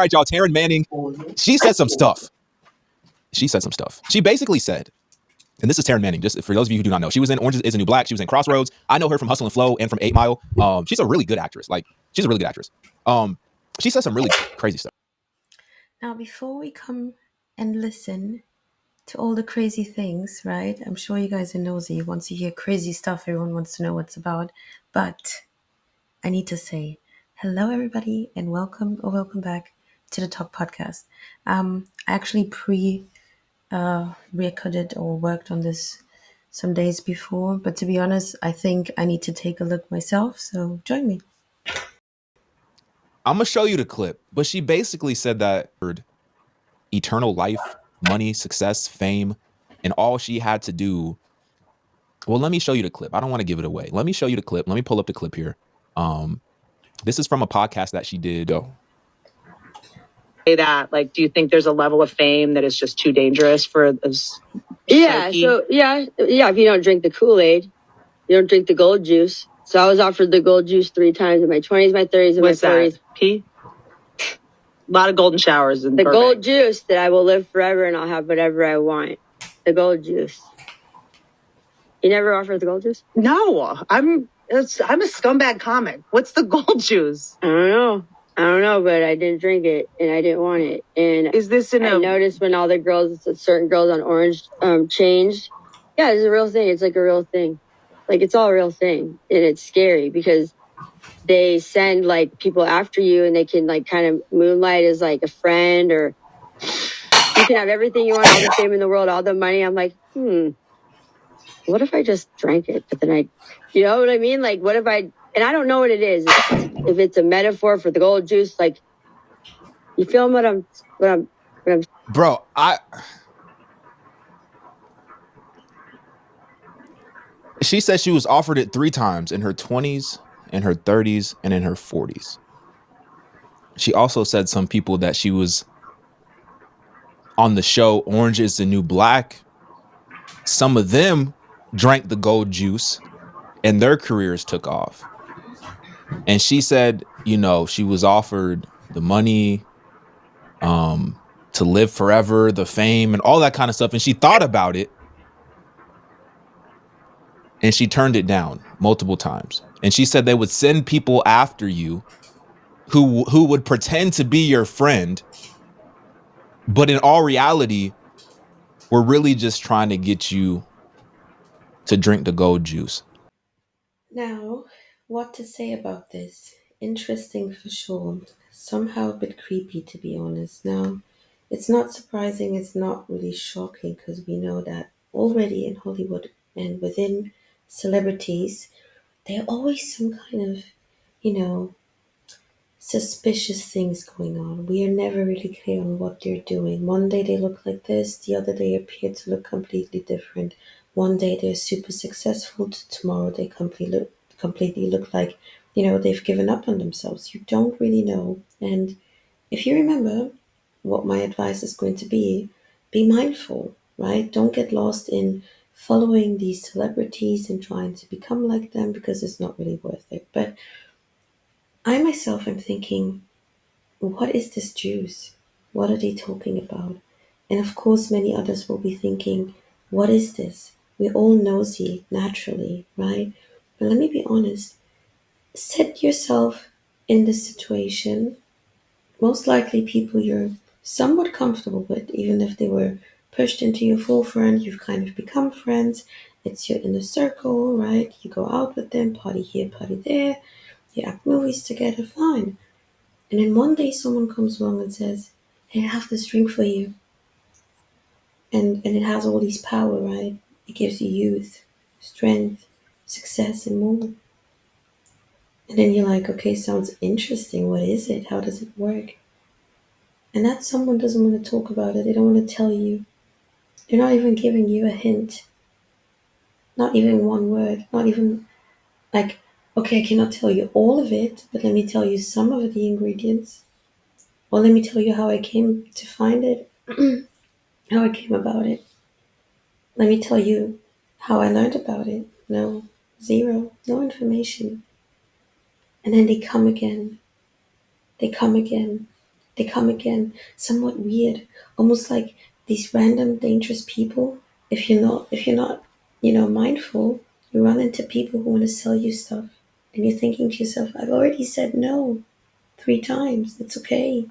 right, y'all. Taryn Manning, she said some stuff. She basically said, and this is Taryn Manning, just for those of you who do not know, she was in Orange is the New Black. She was in Crossroads. I know her from Hustle and Flow and from 8 Mile. She's a really good actress. She's a really good actress. She said some really crazy stuff. Now, before we come and listen to all the crazy things, right? I'm sure you guys are nosy. Once you hear crazy stuff, everyone wants to know what's about. But I need to say hello, everybody, and welcome back to the Talk Podcast. I actually recorded or worked on this some days before, but to be honest, I think I need to take a look myself. So join me. I'm gonna show you the clip, but she basically said that eternal life, money, success, fame, and all she had to do. Well, let me show you the clip. I don't want to give it away. Let me show you the clip. Let me pull up the clip here. This is from a podcast that she did. Say that, like, do you think there's a level of fame that is just too dangerous for this? Psyche? So yeah. If you don't drink the Kool-Aid, you don't drink the gold juice. So I was offered the gold juice 3 times in my 20s, my 30s, and What's my 40s. That? P? A lot of golden showers in the Burbank. Gold juice that I will live forever and I'll have whatever I want. The gold juice. You never offered the gold juice? No, I'm a scumbag comic. What's the gold juice? I don't know, but I didn't drink it and I didn't want it. And is this in I noticed when all the girls, certain girls on Orange changed. Yeah, it's a real thing. It's like a real thing. Like, it's all a real thing. And it's scary because they send like people after you and they can like kind of moonlight as like a friend, or you can have everything you want, all the fame in the world, all the money. I'm like, what if I just drank it? But then you know what I mean? Like, what if and I don't know what it is. If it's a metaphor for the gold juice, like, you feel what I'm Bro, she said she was offered it 3 times in her 20s, in her 30s, and in her 40s. She also said some people that she was on the show Orange is the New Black, some of them drank the gold juice and their careers took off. And she said, she was offered the money, to live forever, the fame, and all that kind of stuff. And she thought about it and she turned it down multiple times. And she said they would send people after you who would pretend to be your friend, but in all reality, we're really just trying to get you to drink the gold juice. Now, what to say about this? Interesting for sure. Somehow a bit creepy, to be honest. Now, it's not surprising, it's not really shocking, because we know that already in Hollywood and within celebrities, there are always some kind of, suspicious things going on. We are never really clear on what they're doing. One day they look like this, the other they appear to look completely different. One day they're super successful, tomorrow they completely look like, they've given up on themselves. You don't really know. And if you remember what my advice is going to be mindful, right? Don't get lost in following these celebrities and trying to become like them, because it's not really worth it. But I myself am thinking, what is this juice? What are they talking about? And of course, many others will be thinking, what is this? We're all nosy naturally, right? But let me be honest. Set yourself in this situation. Most likely, people you're somewhat comfortable with, even if they were pushed into your forefront, you've kind of become friends. It's your inner circle, right? You go out with them, party here, party there. You act movies together, fine. And then one day someone comes along and says, hey, I have this drink for you. And it has all these power, right? It gives you youth, strength, success, and more. And then you're like, okay, sounds interesting. What is it? How does it work? And that someone doesn't want to talk about it. They don't want to tell you. They're not even giving you a hint. Not even one word. Not even like, okay, I cannot tell you all of it, but let me tell you some of the ingredients. Or let me tell you how I came to find it. How I came about it. Let me tell you how I learned about it. No, zero, no information. And then they come again. They They come again, somewhat weird, almost like these random dangerous people. If you're not, mindful, you run into people who want to sell you stuff, and you're thinking to yourself, "I've already said no 3 times. It's okay."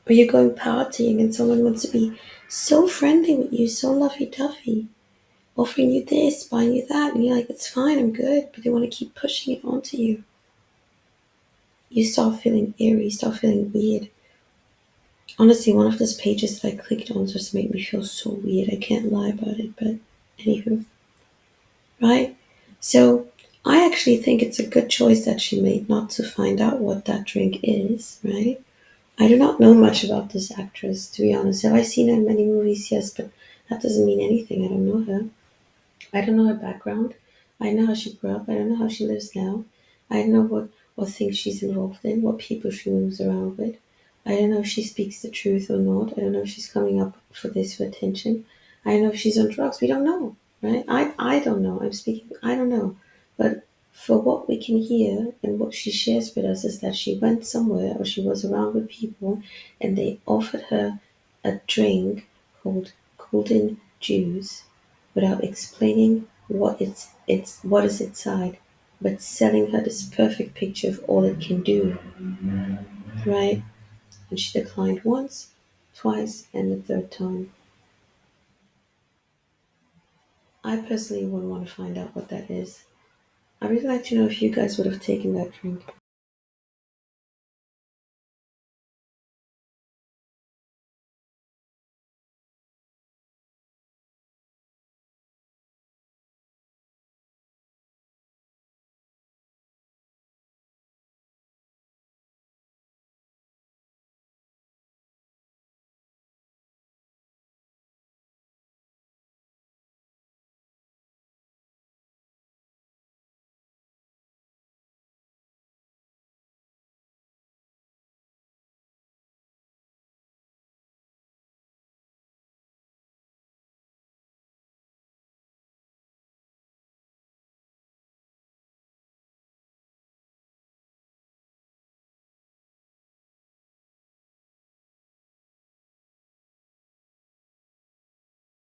Or you're going partying, and someone wants to be so friendly with you, so lovey-dovey, offering you this, buying you that, and you're like, "It's fine, I'm good," but they want to keep pushing it onto you. You start feeling eerie, you start feeling weird. Honestly, one of those pages that I clicked on just made me feel so weird. I can't lie about it, but anywho, right? So I actually think it's a good choice that she made not to find out what that drink is, right? I do not know much about this actress, to be honest. Have I seen her in many movies? Yes, but that doesn't mean anything. I don't know her. I don't know her background. I know how she grew up. I don't know how she lives now. I don't know what things she's involved in, what people she moves around with. I don't know if she speaks the truth or not. I don't know if she's coming up for this for attention. I don't know if she's on drugs. We don't know, right? I don't know. I'm speaking. I don't know. But for what we can hear and what she shares with us is that she went somewhere or she was around with people and they offered her a drink called golden juice without explaining what is inside, but selling her this perfect picture of all it can do, right? And she declined once, twice, and the third time. I personally wouldn't want to find out what that is. I'd really like to know if you guys would have taken that drink.